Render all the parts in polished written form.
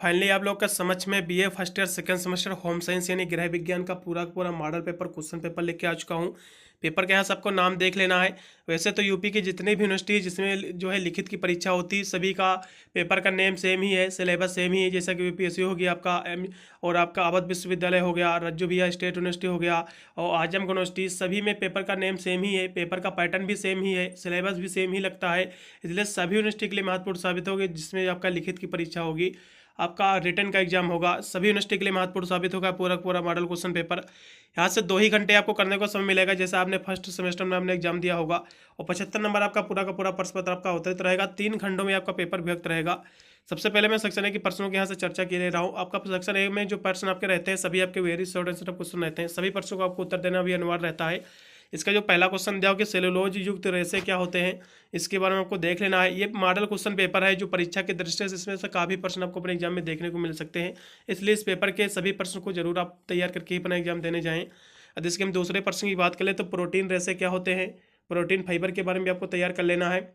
Finally आप लोग का समझ में BA first year second semester home science यानी गृह विज्ञान का पूरा का पूरा मॉडल पेपर क्वेश्चन पेपर लेके आ चुका हूँ। पेपर के यहाँ सबको नाम देख लेना है। वैसे तो यूपी की जितनी भी यूनिवर्सिटी जिसमें जो है लिखित की परीक्षा होती है सभी का पेपर का नेम सेम ही है, सिलेबस सेम ही है। जैसा कि यूपीएससी हो गया आपका और आपका अवध विश्वविद्यालय हो गया, रज्जू भैया स्टेट यूनिवर्सिटी हो गया और आजमगढ़ यूनिवर्सिटी, सभी में पेपर का नेम सेम ही है, पेपर का पैटर्न भी सेम ही है, सिलेबस भी सेम ही लगता है। इसलिए सभी यूनिवर्सिटी के लिए महत्वपूर्ण साबित होगी जिसमें आपका लिखित की परीक्षा होगी, आपका रिटर्न का एग्जाम होगा। सभी यूनिवर्सिटी के लिए महत्वपूर्ण साबित होगा पूरा पूरा मॉडल क्वेश्चन पेपर। यहाँ से 2 ही घंटे आपको करने को समय मिलेगा, जैसे आपने फर्स्ट सेमेस्टर में आपने एग्जाम दिया होगा। और 75 नंबर आपका पूरा का पूरा प्रश्न पत्र आपका होता रहेगा। 3 खंडों में आपका पेपर विभक्त रहेगा। सबसे पहले मैं सेक्शन ए की प्रश्नों के यहाँ से चर्चा किए रहा हूँ। आपका सेक्शन ए में जो प्रश्न आपके रहते हैं सभी आपके very short and short question रहते हैं। सभी प्रश्नों को आपको उत्तर देना भी अनिवार्य रहता है। इसका जो पहला क्वेश्चन दिया हो कि सेलुलोज युक्त रेशे क्या होते हैं, इसके बारे में आपको देख लेना है। ये मॉडल क्वेश्चन पेपर है जो परीक्षा के दृष्टि से इसमें से काफ़ी प्रश्न आपको अपने एग्जाम में देखने को मिल सकते हैं। इसलिए इस पेपर के सभी प्रश्नों को जरूर आप तैयार करके ही अपना एग्जाम देने जाएँ। अब इसके हम दूसरे प्रश्न की बात करें तो प्रोटीन रेशे क्या होते हैं, प्रोटीन फाइबर के बारे में भी आपको तैयार कर लेना है।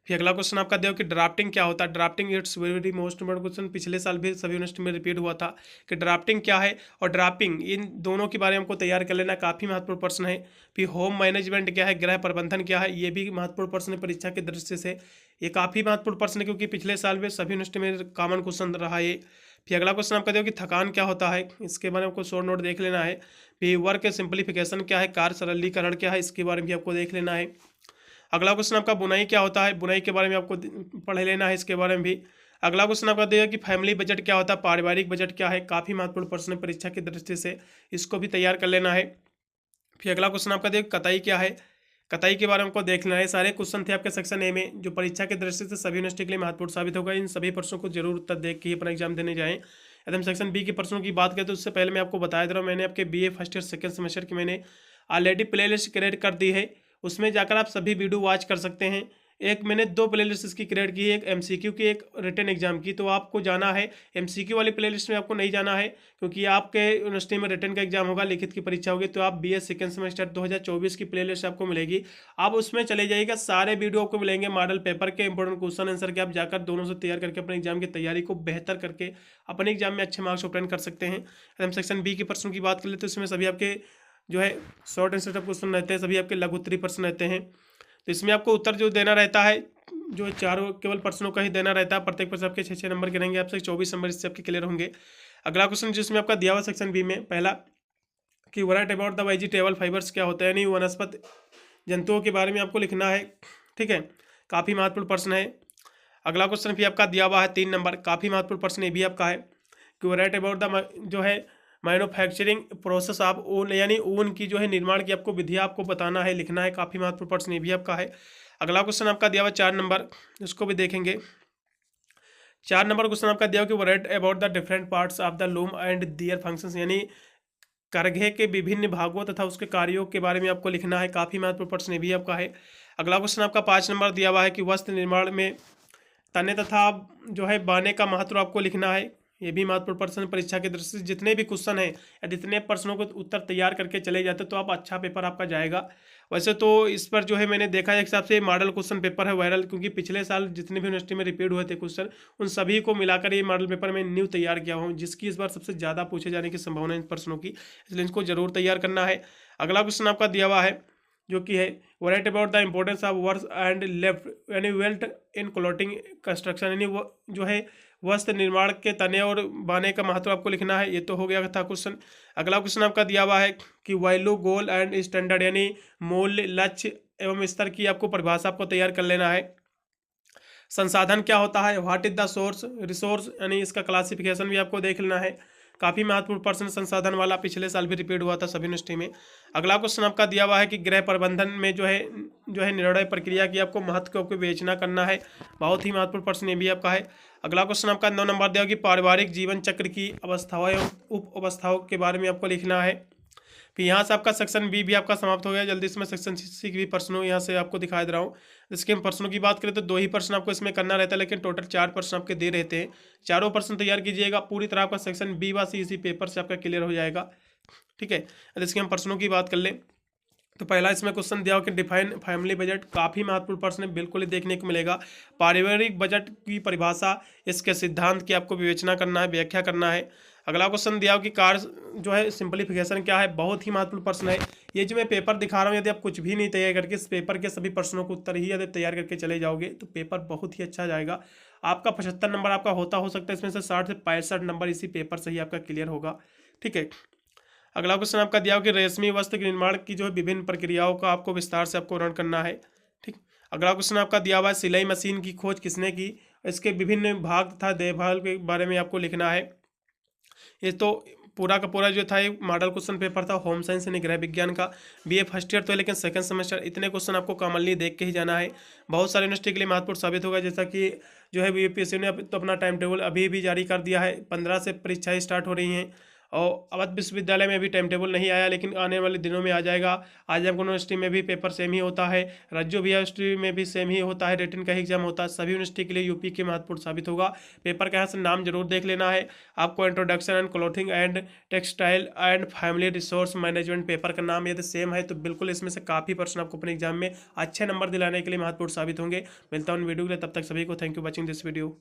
फिर अगला क्वेश्चन आपका दिया कि ड्राफ्टिंग क्या होता है। Drafting it's very most important question, पिछले साल भी सभी यूनिवर्सिटी में रिपीट हुआ था कि ड्राफ्टिंग क्या है और ड्राफ्टिंग, इन दोनों के बारे में हमको तैयार कर लेना। काफ़ी महत्वपूर्ण प्रश्न है। फिर होम मैनेजमेंट क्या है, गृह प्रबंधन क्या है, ये भी महत्वपूर्ण प्रश्न है परीक्षा की दृष्टि से। ये काफ़ी महत्वपूर्ण प्रश्न है क्योंकि पिछले साल में सभी यूनिवर्सिटी में कॉमन क्वेश्चन रहा है। फिर अगला क्वेश्चन आपका दिया कि थकान क्या होता है, इसके बारे में आपको शॉर्ट नोट देख लेना है। फिर वर्क सिंप्लीफिकेशन क्या है, कार्य सरलीकरण क्या है, इसके बारे में भी आपको देख लेना है। अगला क्वेश्चन आपका बुनाई क्या होता है, बुनाई के बारे में आपको पढ़ लेना है, इसके बारे में भी। अगला क्वेश्चन आपका देगा कि फैमिली बजट क्या होता है, पारिवारिक बजट क्या है, काफ़ी महत्वपूर्ण प्रश्न है परीक्षा की दृष्टि से, इसको भी तैयार कर लेना है। फिर अगला क्वेश्चन आपका देगा कतई क्या है, कतई के बारे में आपको देख लेना है। सारे क्वेश्चन थे आपके सेक्शन ए में जो परीक्षा की दृष्टि से सभी यूनिवर्सिटी के लिए महत्वपूर्ण साबित होगा। इन सभी प्रश्नों को जरूर उत्तर देख के ही अपना एग्जाम देने जाएं। यदि हम सेक्शन बी के प्रश्नों की बात करें तो उससे पहले मैं आपको बताया दे रहा हूँ, मैंने आपके BA first year second semester की मैंने ऑलरेडी प्लेलिस्ट क्रिएट कर दी है। उसमें जाकर आप सभी वीडियो वॉच कर सकते हैं। एक मैंने 2 प्लेलिस्ट इसकी क्रिएट की है, एक एमसीक्यू की, एक रिटन एग्जाम की। तो आपको जाना है एमसीक्यू वाली प्लेलिस्ट में, आपको नहीं जाना है क्योंकि आपके यूनिवर्सिटी में रिटन का एग्जाम होगा, लिखित की परीक्षा होगी। तो आप बीए सेकंड सेमेस्टर 2024 की प्लेलिस्ट आपको मिलेगी, आप उसमें चले जाइएगा। सारे वीडियो आपको मिलेंगे मॉडल पेपर के इंपॉर्टेंट क्वेश्चन आंसर के। आप जाकर दोनों से तैयार करके अपने एग्जाम की तैयारी को बेहतर करके अपने एग्जाम में अच्छे मार्क्स ऑब्टेन कर सकते हैं। हम सेक्शन बी के प्रश्नों की बात कर ले तो इसमें सभी आपके जो है शॉर्ट एंड सेटअप क्वेश्चन रहते हैं, सभी आपके लघुत्तरीय प्रश्न रहते हैं। तो इसमें आपको उत्तर जो देना रहता है, जो चारों केवल प्रश्नों का ही देना रहता है। प्रत्येक प्रश्न आपके 6-6 नंबर के रहेंगे, आपसे 24 नंबर इससे आपके क्लियर होंगे। अगला क्वेश्चन जिसमें आपका दिया हुआ सेक्शन बी में पहला कि what about the vegetable fibres क्या होता है, यानी वनस्पति जंतुओं के बारे में आपको लिखना है। ठीक है, काफ़ी महत्वपूर्ण प्रश्न है। अगला क्वेश्चन भी आपका दिया हुआ है 3 नंबर, काफ़ी महत्वपूर्ण प्रश्न ये भी आपका है कि व्हाट अबाउट द जो है मैन्युफैक्चरिंग प्रोसेस ऑफ ऊन, यानी ऊन की जो है निर्माण की आपको विधियाँ आपको बताना है, लिखना है। काफ़ी महत्वपूर्ण प्रश्न ये भी आपका है। अगला क्वेश्चन आपका दिया हुआ 4 नंबर, इसको भी देखेंगे। 4 नंबर क्वेश्चन आपका दिया हुआ कि write about the different parts of the loom and their functions, यानी करघे के विभिन्न भागों तथा उसके कार्यों के बारे में आपको लिखना है। काफ़ी महत्वपूर्ण प्रश्न ये भी आपका है। अगला क्वेश्चन आपका 5 नंबर दिया हुआ है कि वस्त्र निर्माण में तने तथा जो है बाने का महत्व आपको लिखना है। ये भी महत्वपूर्ण प्रश्न परीक्षा की दृष्टि से। जितने भी क्वेश्चन हैं या जितने प्रश्नों को उत्तर तैयार करके चले जाते तो आप अच्छा पेपर आपका जाएगा। वैसे तो इस पर जो है मैंने देखा है एक हिसाब से मॉडल क्वेश्चन पेपर है वायरल, क्योंकि पिछले साल जितने भी यूनिवर्सिटी में रिपीट हुए थे क्वेश्चन उन सभी को मिलाकर ये मॉडल पेपर मैं न्यू तैयार किया हूँ, जिसकी इस बार सबसे ज़्यादा पूछे जाने की संभावना है इन प्रश्नों की, इसलिए इनको जरूर तैयार करना है। अगला क्वेश्चन आपका दिया हुआ है जो कि है write about the importance of warp and weft यानी वेल्ट इन क्लोथिंग कंस्ट्रक्शन, यानी वो जो है वस्त्र निर्माण के तने और बाने का महत्व आपको लिखना है। ये तो हो गया था क्वेश्चन। अगला क्वेश्चन आपका दिया हुआ है कि वैल्यू गोल एंड स्टैंडर्ड, यानी मूल्य लक्ष्य एवं स्तर की आपको परिभाषा आपको तैयार कर लेना है। संसाधन क्या होता है, what is the source resource, यानी इसका क्लासिफिकेशन भी आपको देख लेना है। काफ़ी महत्वपूर्ण प्रश्न संसाधन वाला, पिछले साल भी रिपीट हुआ था सभी यूनिवर्सिटी में। अगला क्वेश्चन आपका दिया हुआ है कि गृह प्रबंधन में जो है निर्णय प्रक्रिया की आपको महत्व को विवेचना करना है। बहुत ही महत्वपूर्ण प्रश्न ये भी आपका है। अगला क्वेश्चन आपका 9 नंबर दिया कि पारिवारिक जीवन चक्र की अवस्थाओं एवं उप अवस्थाओं के बारे में आपको लिखना है। फिर यहाँ से आपका सेक्शन बी भी आपका समाप्त हो गया। जल्दी से मैं सेक्शन सी की भी प्रश्नों यहाँ से आपको दिखा दे रहा हूँ। इसके हम प्रश्नों की बात करें तो 2 ही प्रश्न आपको इसमें करना रहता है, लेकिन टोटल 4 प्रश्न आपके दे रहते हैं। चारों प्रश्न तैयार कीजिएगा, पूरी तरह आपका सेक्शन बी व सी इसी पेपर से आपका क्लियर हो जाएगा। ठीक है, अब इसके हम प्रश्नों की बात कर लें तो पहला इसमें क्वेश्चन दिया हो कि डिफाइन फैमिली बजट, काफ़ी महत्वपूर्ण प्रश्न है, बिल्कुल ही देखने को मिलेगा। पारिवारिक बजट की परिभाषा, इसके सिद्धांत की आपको विवेचना करना है, व्याख्या करना है। अगला क्वेश्चन दिया हो कि कार जो है सिंपलीफिकेशन क्या है, बहुत ही महत्वपूर्ण प्रश्न है। ये जो मैं पेपर दिखा रहा हूँ, यदि आप कुछ भी नहीं तैयार करके इस पेपर के सभी प्रश्नों को उत्तर ही यदि तैयार करके चले जाओगे तो पेपर बहुत ही अच्छा जाएगा। आपका 75 नंबर आपका होता हो सकता है, इसमें से 60 से 65 नंबर इसी पेपर से ही आपका क्लियर होगा। ठीक है। अगला क्वेश्चन आपका दिया हो कि रेशमी वस्त्र के निर्माण की जो है विभिन्न प्रक्रियाओं का आपको विस्तार से आपको वर्णन करना है। ठीक। अगला क्वेश्चन आपका दिया हुआ है सिलाई मशीन की खोज किसने की, इसके विभिन्न भाग तथा देखभाल के बारे में आपको लिखना है। ये तो पूरा का पूरा जो था एक मॉडल क्वेश्चन पेपर था होम साइंस यानी गृह विज्ञान का। बीए फर्स्ट ईयर तो है, लेकिन सेकंड सेमेस्टर इतने क्वेश्चन आपको कॉमनली देख के ही जाना है। बहुत सारे यूनिवर्सिटी के लिए महत्वपूर्ण साबित होगा, जैसा कि जो है यूपीएससी ने तो अपना टाइम टेबल अभी भी जारी कर दिया है। 15 से परीक्षाएं स्टार्ट हो रही हैं और अवध विश्वविद्यालय में भी टाइम टेबल नहीं आया, लेकिन आने वाले दिनों में आ जाएगा। आजमगढ़ यूनिवर्सिटी में भी पेपर सेम ही होता है, राज्य यूनिवर्सिटी में भी सेम ही होता है, रिटन का एग्जाम होता है। सभी यूनिवर्सिटी के लिए यूपी के महत्वपूर्ण साबित होगा। पेपर का यहाँ से नाम जरूर देख लेना है आपको, introduction and clothing and textile and family resource management. Paper का नाम यदि सेम है तो बिल्कुल इसमें से काफ़ी प्रश्न आपको अपने एग्जाम में अच्छे नंबर दिलाने के लिए महत्वपूर्ण साबित होंगे। मिलता हूँ वीडियो के लिए, तब तक सभी को thank you watching this video.